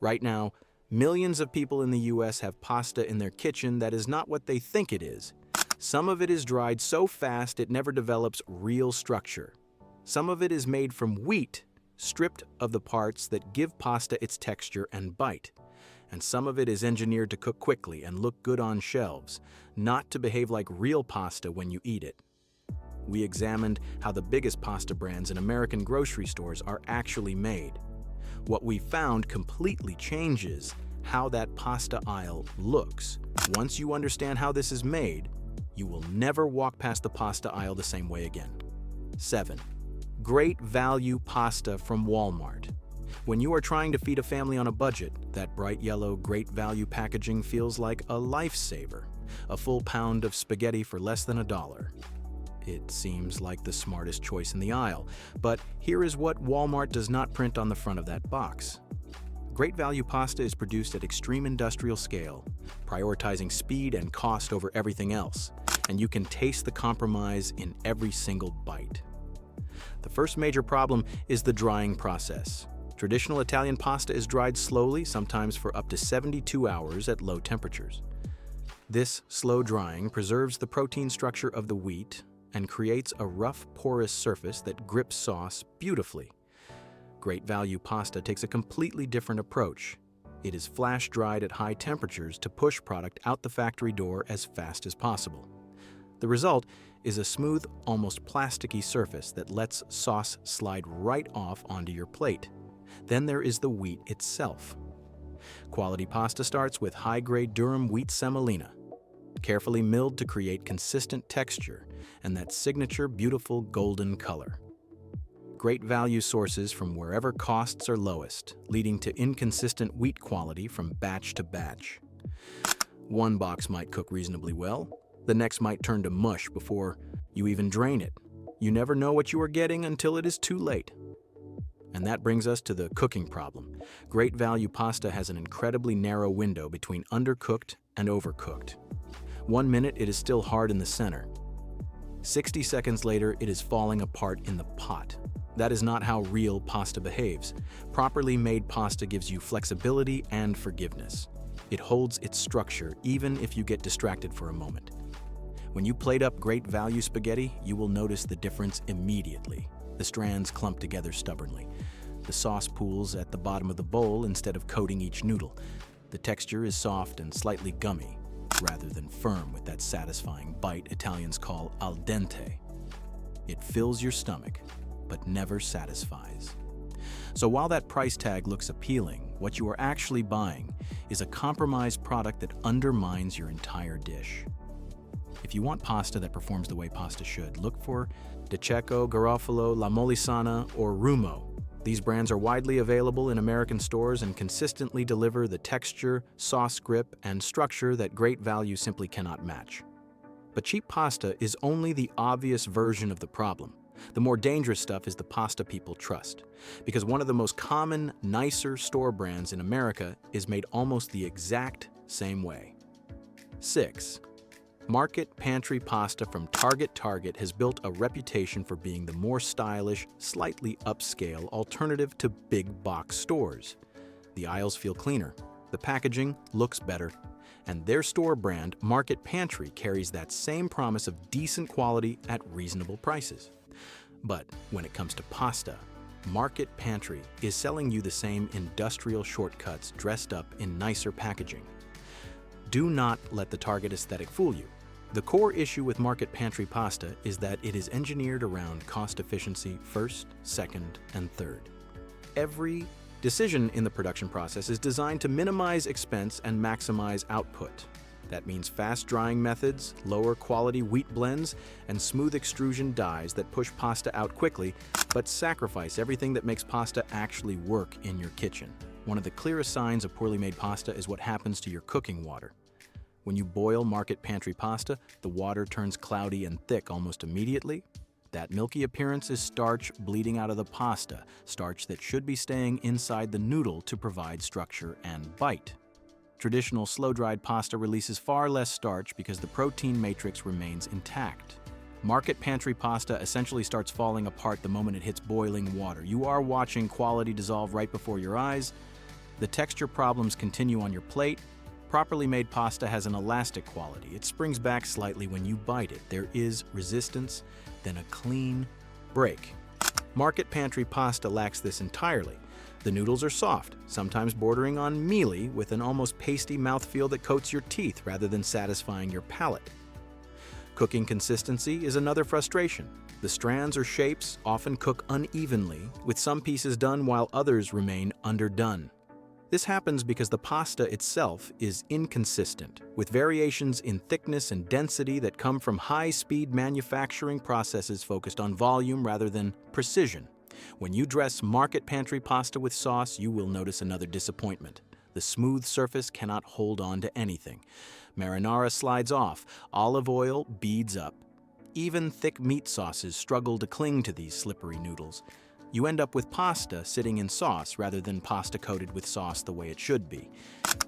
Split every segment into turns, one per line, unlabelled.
Right now, millions of people in the US have pasta in their kitchen that is not what they think it is. Some of it is dried so fast it never develops real structure. Some of it is made from wheat, stripped of the parts that give pasta its texture and bite. And some of it is engineered to cook quickly and look good on shelves, not to behave like real pasta when you eat it. We examined how the biggest pasta brands in American grocery stores are actually made. What we found completely changes how that pasta aisle looks. Once you understand how this is made, you will never walk past the pasta aisle the same way again. 7. Great value pasta from Walmart. When you are trying to feed a family on a budget, that bright yellow great value packaging feels like a lifesaver. A full pound of spaghetti for less than $1. It seems like the smartest choice in the aisle, but here is what Walmart does not print on the front of that box. Great value pasta is produced at extreme industrial scale, prioritizing speed and cost over everything else, and you can taste the compromise in every single bite. The first major problem is the drying process. Traditional Italian pasta is dried slowly, sometimes for up to 72 hours at low temperatures. This slow drying preserves the protein structure of the wheat and creates a rough, porous surface that grips sauce beautifully. Great value pasta takes a completely different approach. It is flash dried at high temperatures to push product out the factory door as fast as possible. The result is a smooth, almost plasticky surface that lets sauce slide right off onto your plate. Then there is the wheat itself. Quality pasta starts with high-grade durum wheat semolina, carefully milled to create consistent texture and that signature beautiful golden color. Great value sources from wherever costs are lowest, leading to inconsistent wheat quality from batch to batch. One box might cook reasonably well, the next might turn to mush before you even drain it. You never know what you are getting until it is too late. And that brings us to the cooking problem. Great value pasta has an incredibly narrow window between undercooked and overcooked. 1 minute it is still hard in the center. 60 seconds later it is falling apart in the pot. That is not how real pasta behaves. Properly made pasta gives you flexibility and forgiveness. It holds its structure even if you get distracted for a moment. When you plate up great value spaghetti, you will notice the difference immediately. The strands clump together stubbornly. The sauce pools at the bottom of the bowl instead of coating each noodle. The texture is soft and slightly gummy, rather than firm with that satisfying bite Italians call al dente. It fills your stomach, but never satisfies. So while that price tag looks appealing, what you are actually buying is a compromised product that undermines your entire dish. If you want pasta that performs the way pasta should, look for Di Cecco, Garofalo, La Molisana, or Rumo. These brands are widely available in American stores and consistently deliver the texture, sauce grip, and structure that great value simply cannot match. But cheap pasta is only the obvious version of the problem. The more dangerous stuff is the pasta people trust, because one of the most common, nicer store brands in America is made almost the exact same way. 6. Market Pantry pasta from Target has built a reputation for being the more stylish, slightly upscale alternative to big box stores. The aisles feel cleaner, the packaging looks better, and their store brand, Market Pantry, carries that same promise of decent quality at reasonable prices. But when it comes to pasta, Market Pantry is selling you the same industrial shortcuts dressed up in nicer packaging. Do not let the Target aesthetic fool you. The core issue with Market Pantry pasta is that it is engineered around cost efficiency first, second, and third. Every decision in the production process is designed to minimize expense and maximize output. That means fast drying methods, lower quality wheat blends, and smooth extrusion dyes that push pasta out quickly, but sacrifice everything that makes pasta actually work in your kitchen. One of the clearest signs of poorly made pasta is what happens to your cooking water. When you boil Market Pantry pasta, the water turns cloudy and thick almost immediately. That milky appearance is starch bleeding out of the pasta, starch that should be staying inside the noodle to provide structure and bite. Traditional slow-dried pasta releases far less starch because the protein matrix remains intact. Market Pantry pasta essentially starts falling apart the moment it hits boiling water. You are watching quality dissolve right before your eyes, The texture problems continue on your plate. Properly made pasta has an elastic quality. It springs back slightly when you bite it. There is resistance, then a clean break. Market Pantry pasta lacks this entirely. The noodles are soft, sometimes bordering on mealy, with an almost pasty mouthfeel that coats your teeth rather than satisfying your palate. Cooking consistency is another frustration. The strands or shapes often cook unevenly, with some pieces done while others remain underdone. This happens because the pasta itself is inconsistent, with variations in thickness and density that come from high-speed manufacturing processes focused on volume rather than precision. When you dress Market Pantry pasta with sauce, you will notice another disappointment. The smooth surface cannot hold on to anything. Marinara slides off, olive oil beads up. Even thick meat sauces struggle to cling to these slippery noodles. You end up with pasta sitting in sauce rather than pasta coated with sauce the way it should be.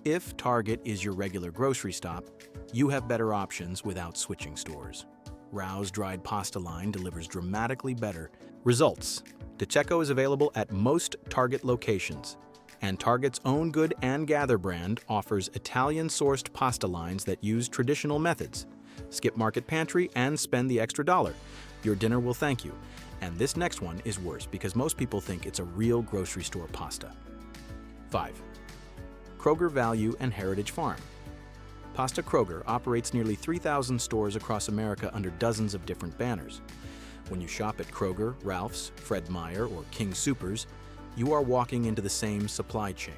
If Target is your regular grocery stop, you have better options without switching stores. Rao's dried pasta line delivers dramatically better results. DiCecco is available at most Target locations, and Target's own Good and Gather brand offers Italian-sourced pasta lines that use traditional methods. Skip Market Pantry and spend the extra $1. Your dinner will thank you. And this next one is worse because most people think it's a real grocery store pasta. 5. Kroger Value and Heritage Farm. Pasta Kroger operates nearly 3,000 stores across America under dozens of different banners. When you shop at Kroger, Ralph's, Fred Meyer, or King Soopers, you are walking into the same supply chain.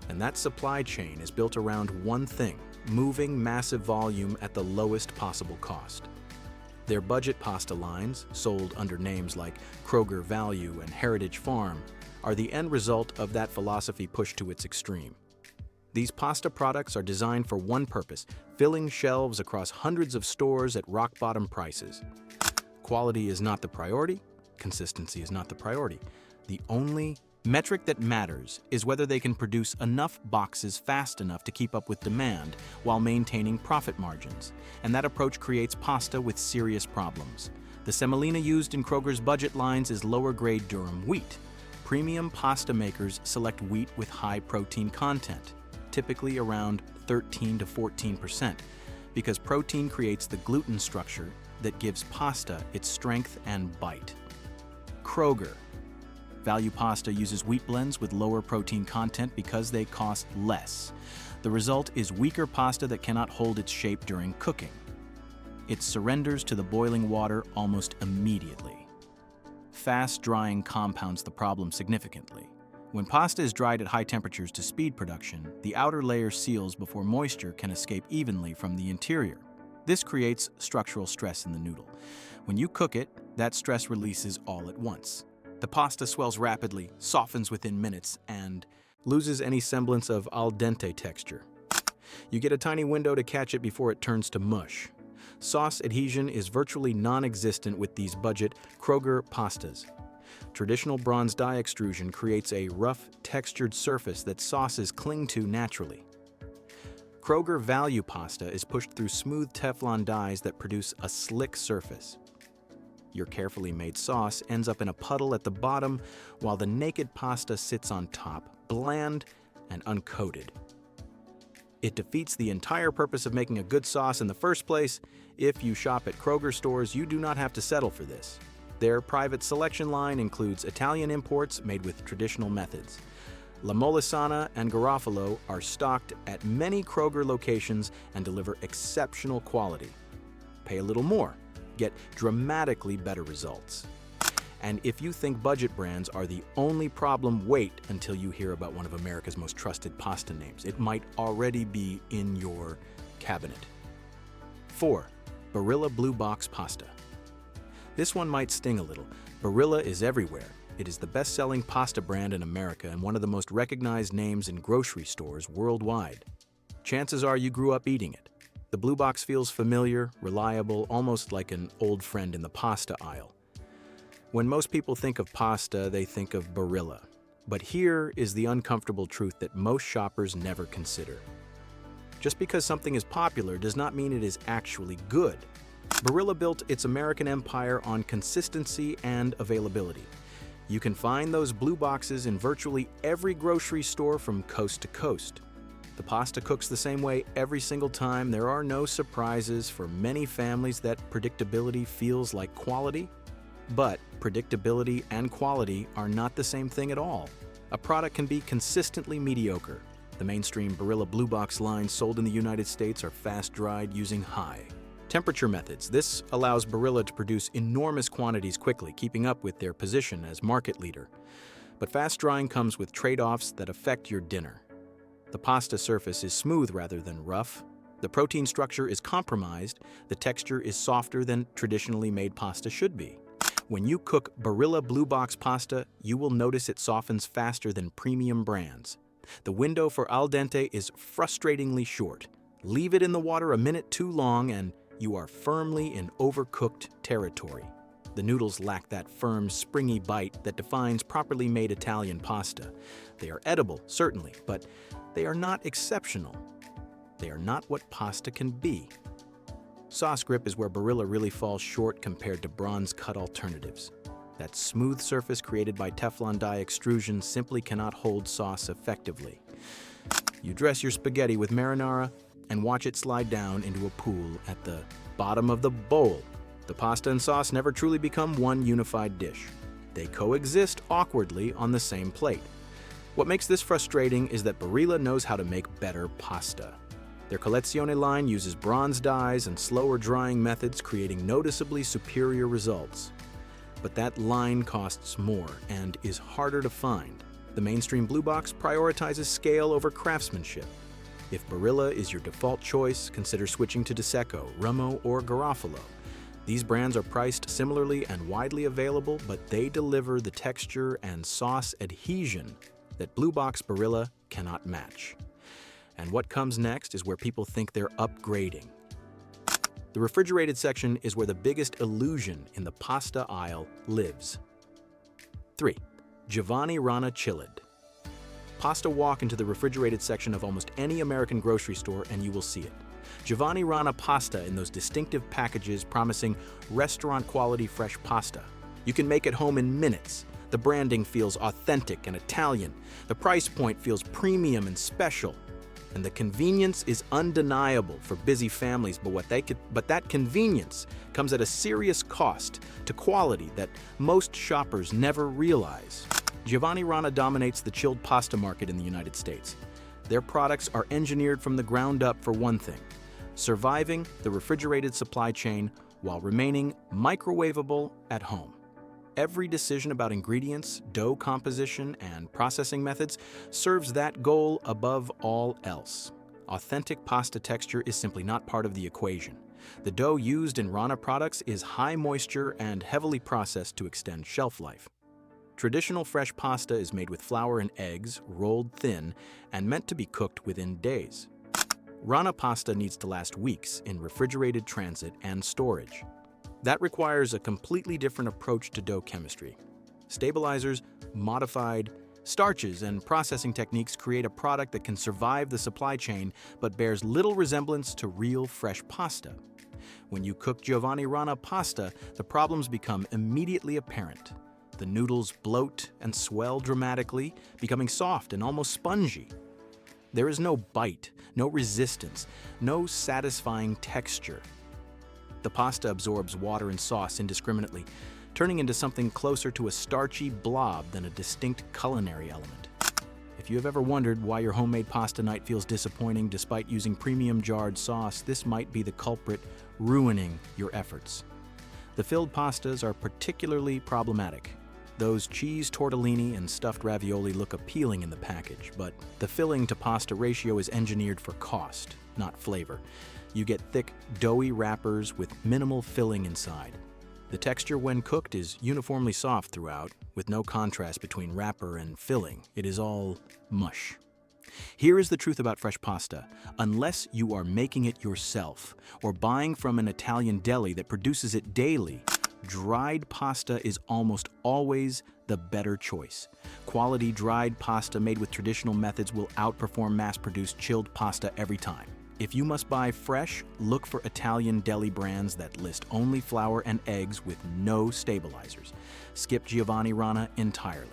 And that supply chain is built around one thing: moving massive volume at the lowest possible cost. Their budget pasta lines, sold under names like Kroger Value and Heritage Farm, are the end result of that philosophy pushed to its extreme. These pasta products are designed for one purpose: filling shelves across hundreds of stores at rock-bottom prices. Quality is not the priority. Consistency is not the priority. The only metric that matters is whether they can produce enough boxes fast enough to keep up with demand while maintaining profit margins. And that approach creates pasta with serious problems. The semolina used in Kroger's budget lines is lower-grade durum wheat. Premium pasta makers select wheat with high protein content, typically around 13 to 14%, because protein creates the gluten structure that gives pasta its strength and bite. Kroger Value pasta uses wheat blends with lower protein content because they cost less. The result is weaker pasta that cannot hold its shape during cooking. It surrenders to the boiling water almost immediately. Fast drying compounds the problem significantly. When pasta is dried at high temperatures to speed production, the outer layer seals before moisture can escape evenly from the interior. This creates structural stress in the noodle. When you cook it, that stress releases all at once. The pasta swells rapidly, softens within minutes, and loses any semblance of al dente texture. You get a tiny window to catch it before it turns to mush. Sauce adhesion is virtually non-existent with these budget Kroger pastas. Traditional bronze die extrusion creates a rough, textured surface that sauces cling to naturally. Kroger Value pasta is pushed through smooth Teflon dies that produce a slick surface. Your carefully made sauce ends up in a puddle at the bottom, while the naked pasta sits on top, bland and uncoated. It defeats the entire purpose of making a good sauce in the first place. If you shop at Kroger stores, you do not have to settle for this. Their private selection line includes Italian imports made with traditional methods. La Molisana and Garofalo are stocked at many Kroger locations and deliver exceptional quality. Pay a little more. Get dramatically better results. And if you think budget brands are the only problem, wait until you hear about one of America's most trusted pasta names. It might already be in your cabinet. 4. Barilla Blue Box Pasta. This one might sting a little. Barilla is everywhere. It is the best-selling pasta brand in America and one of the most recognized names in grocery stores worldwide. Chances are you grew up eating it. The blue box feels familiar, reliable, almost like an old friend in the pasta aisle. When most people think of pasta, they think of Barilla. But here is the uncomfortable truth that most shoppers never consider. Just because something is popular does not mean it is actually good. Barilla built its American empire on consistency and availability. You can find those blue boxes in virtually every grocery store from coast to coast. The pasta cooks the same way every single time. There are no surprises. For many families, that predictability feels like quality. But predictability and quality are not the same thing at all. A product can be consistently mediocre. The mainstream Barilla Blue Box line sold in the United States are fast-dried using high temperature methods. This allows Barilla to produce enormous quantities quickly, keeping up with their position as market leader. But fast drying comes with trade-offs that affect your dinner. The pasta surface is smooth rather than rough. The protein structure is compromised. The texture is softer than traditionally made pasta should be. When you cook Barilla Blue Box pasta, you will notice it softens faster than premium brands. The window for al dente is frustratingly short. Leave it in the water a minute too long and you are firmly in overcooked territory. The noodles lack that firm, springy bite that defines properly made Italian pasta. They are edible, certainly, but they are not exceptional. They are not what pasta can be. Sauce grip is where Barilla really falls short compared to bronze-cut alternatives. That smooth surface created by Teflon die extrusion simply cannot hold sauce effectively. You dress your spaghetti with marinara and watch it slide down into a pool at the bottom of the bowl. The pasta and sauce never truly become one unified dish. They coexist awkwardly on the same plate. What makes this frustrating is that Barilla knows how to make better pasta. Their Collezione line uses bronze dyes and slower drying methods, creating noticeably superior results. But that line costs more and is harder to find. The mainstream Blue Box prioritizes scale over craftsmanship. If Barilla is your default choice, consider switching to Disecco, Rummo, or Garofalo. These brands are priced similarly and widely available, but they deliver the texture and sauce adhesion that Blue Box Barilla cannot match. And what comes next is where people think they're upgrading. The refrigerated section is where the biggest illusion in the pasta aisle lives. 3. Giovanni Rana Chilled. Pasta walk into the refrigerated section of almost any American grocery store and you will see it. Giovanni Rana pasta in those distinctive packages promising restaurant-quality fresh pasta. You can make it home in minutes. The branding feels authentic and Italian. The price point feels premium and special. And the convenience is undeniable for busy families, but that convenience comes at a serious cost to quality that most shoppers never realize. Giovanni Rana dominates the chilled pasta market in the United States. Their products are engineered from the ground up for one thing: surviving the refrigerated supply chain while remaining microwavable at home. Every decision about ingredients, dough composition, and processing methods serves that goal above all else. Authentic pasta texture is simply not part of the equation. The dough used in Rana products is high moisture and heavily processed to extend shelf life. Traditional fresh pasta is made with flour and eggs, rolled thin, and meant to be cooked within days. Rana pasta needs to last weeks in refrigerated transit and storage. That requires a completely different approach to dough chemistry. Stabilizers, modified starches, and processing techniques create a product that can survive the supply chain but bears little resemblance to real fresh pasta. When you cook Giovanni Rana pasta, the problems become immediately apparent. The noodles bloat and swell dramatically, becoming soft and almost spongy. There is no bite, no resistance, no satisfying texture. The pasta absorbs water and sauce indiscriminately, turning into something closer to a starchy blob than a distinct culinary element. If you have ever wondered why your homemade pasta night feels disappointing despite using premium jarred sauce, this might be the culprit ruining your efforts. The filled pastas are particularly problematic. Those cheese tortellini and stuffed ravioli look appealing in the package, but the filling to pasta ratio is engineered for cost, not flavor. You get thick, doughy wrappers with minimal filling inside. The texture when cooked is uniformly soft throughout, with no contrast between wrapper and filling. It is all mush. Here is the truth about fresh pasta. Unless you are making it yourself or buying from an Italian deli that produces it daily, dried pasta is almost always the better choice. Quality dried pasta made with traditional methods will outperform mass-produced chilled pasta every time. If you must buy fresh, look for Italian deli brands that list only flour and eggs with no stabilizers. skip Giovanni Rana entirely.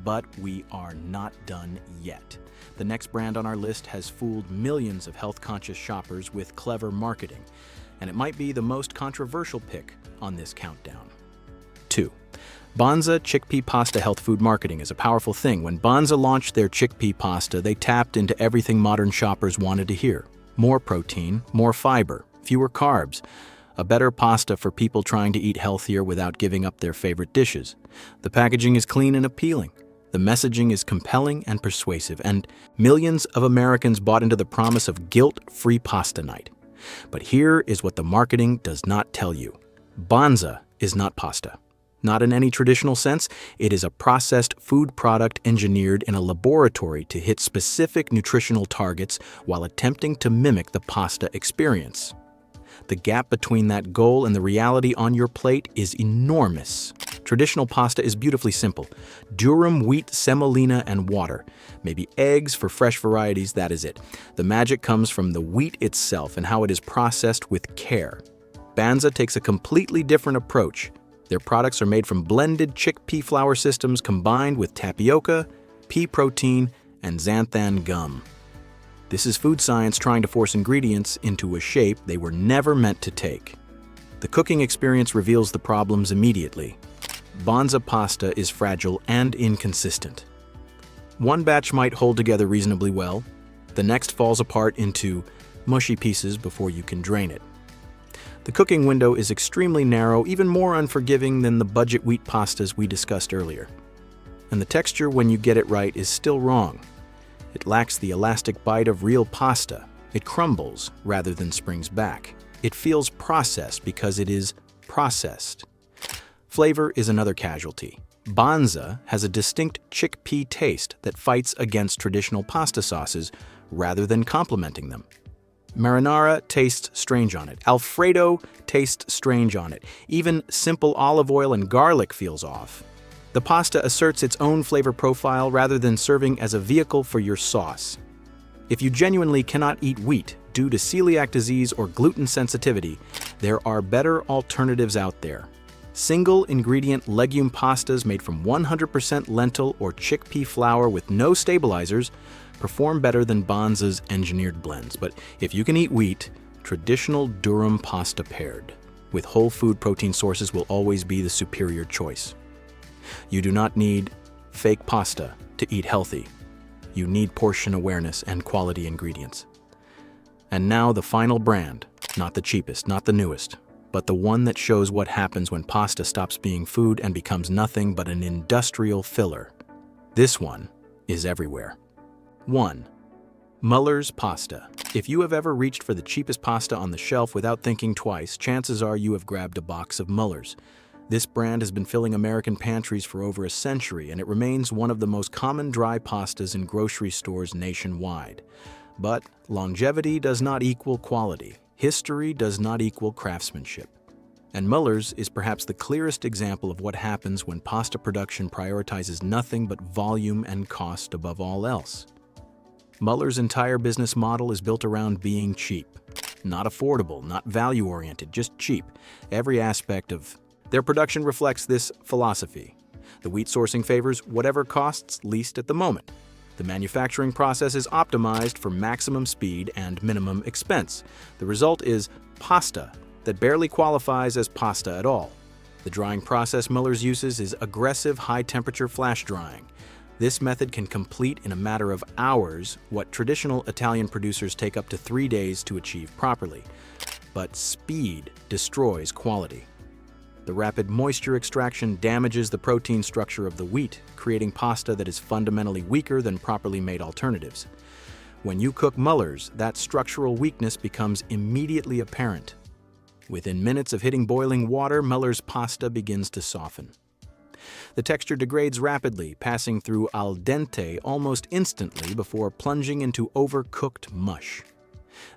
But we are not done yet. The next brand on our list has fooled millions of health-conscious shoppers with clever marketing, and it might be the most controversial pick on this countdown. 2. Banza chickpea pasta. Health food marketing is a powerful thing. When Banza launched their chickpea pasta, they tapped into everything modern shoppers wanted to hear. More protein, more fiber, fewer carbs. A better pasta for people trying to eat healthier without giving up their favorite dishes. The packaging is clean and appealing. The messaging is compelling and persuasive, and millions of Americans bought into the promise of guilt-free pasta night. But here is what the marketing does not tell you. Banza is not pasta. Not in any traditional sense. It is a processed food product engineered in a laboratory to hit specific nutritional targets while attempting to mimic the pasta experience. The gap between that goal and the reality on your plate is enormous. Traditional pasta is beautifully simple. Durum wheat, semolina, and water. Maybe eggs for fresh varieties, that is it. The magic comes from the wheat itself and how it is processed with care. Banza takes a completely different approach. Their products are made from blended chickpea flour systems combined with tapioca, pea protein, and xanthan gum. This is food science trying to force ingredients into a shape they were never meant to take. The cooking experience reveals the problems immediately. Banza pasta is fragile and inconsistent. One batch might hold together reasonably well. The next falls apart into mushy pieces before you can drain it. The cooking window is extremely narrow, even more unforgiving than the budget wheat pastas we discussed earlier. And the texture, when you get it right, is still wrong. It lacks the elastic bite of real pasta. It crumbles rather than springs back. It feels processed because it is processed. Flavor is another casualty. Banza has a distinct chickpea taste that fights against traditional pasta sauces rather than complementing them. Marinara tastes strange on it. Alfredo tastes strange on it. Even simple olive oil and garlic feels off. The pasta asserts its own flavor profile rather than serving as a vehicle for your sauce. If you genuinely cannot eat wheat due to celiac disease or gluten sensitivity, there are better alternatives out there. Single-ingredient legume pastas made from 100% lentil or chickpea flour with no stabilizers perform better than Banza's engineered blends. But if you can eat wheat, traditional durum pasta paired with whole food protein sources will always be the superior choice. You do not need fake pasta to eat healthy. You need portion awareness and quality ingredients. And now the final brand, not the cheapest, not the newest, but the one that shows what happens when pasta stops being food and becomes nothing but an industrial filler. This one is everywhere. 1. Muller's Pasta. If you have ever reached for the cheapest pasta on the shelf without thinking twice, chances are you have grabbed a box of Muller's. This brand has been filling American pantries for over a century, and it remains one of the most common dry pastas in grocery stores nationwide. But longevity does not equal quality. History does not equal craftsmanship. And Muller's is perhaps the clearest example of what happens when pasta production prioritizes nothing but volume and cost above all else. Muller's entire business model is built around being cheap. Not affordable, not value-oriented, just cheap. Every aspect of their production reflects this philosophy. The wheat sourcing favors whatever costs least at the moment. The manufacturing process is optimized for maximum speed and minimum expense. The result is pasta that barely qualifies as pasta at all. The drying process Muller's uses is aggressive high-temperature flash drying. This method can complete in a matter of hours what traditional Italian producers take up to 3 days to achieve properly. But speed destroys quality. The rapid moisture extraction damages the protein structure of the wheat, creating pasta that is fundamentally weaker than properly made alternatives. When you cook Muller's, that structural weakness becomes immediately apparent. Within minutes of hitting boiling water, Muller's pasta begins to soften. The texture degrades rapidly, passing through al dente almost instantly before plunging into overcooked mush.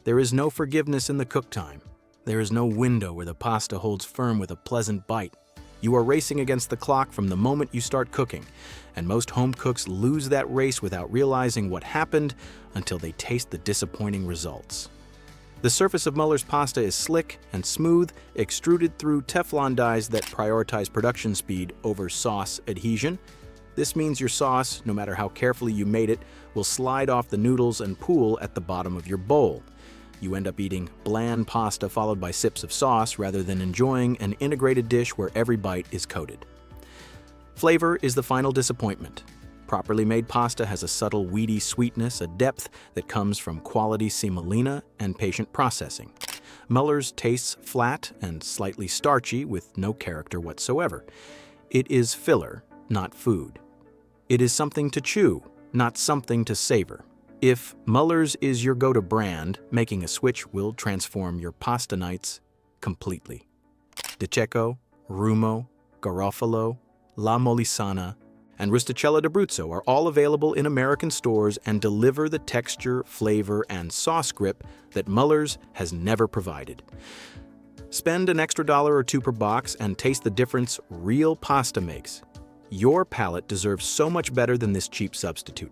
There is no forgiveness in the cook time. There is no window where the pasta holds firm with a pleasant bite. You are racing against the clock from the moment you start cooking, and most home cooks lose that race without realizing what happened until they taste the disappointing results. The surface of Muller's pasta is slick and smooth, extruded through Teflon dies that prioritize production speed over sauce adhesion. This means your sauce, no matter how carefully you made it, will slide off the noodles and pool at the bottom of your bowl. You end up eating bland pasta followed by sips of sauce rather than enjoying an integrated dish where every bite is coated. Flavor is the final disappointment. Properly made pasta has a subtle weedy sweetness, a depth that comes from quality semolina and patient processing. Muller's tastes flat and slightly starchy with no character whatsoever. It is filler, not food. It is something to chew, not something to savor. If Muller's is your go-to brand, making a switch will transform your pasta nights completely. Di Cecco, Rumo, Garofalo, La Molisana, and Risticella d'Abruzzo are all available in American stores and deliver the texture, flavor, and sauce grip that Muller's has never provided. Spend an extra $1 or $2 per box and taste the difference real pasta makes. Your palate deserves so much better than this cheap substitute.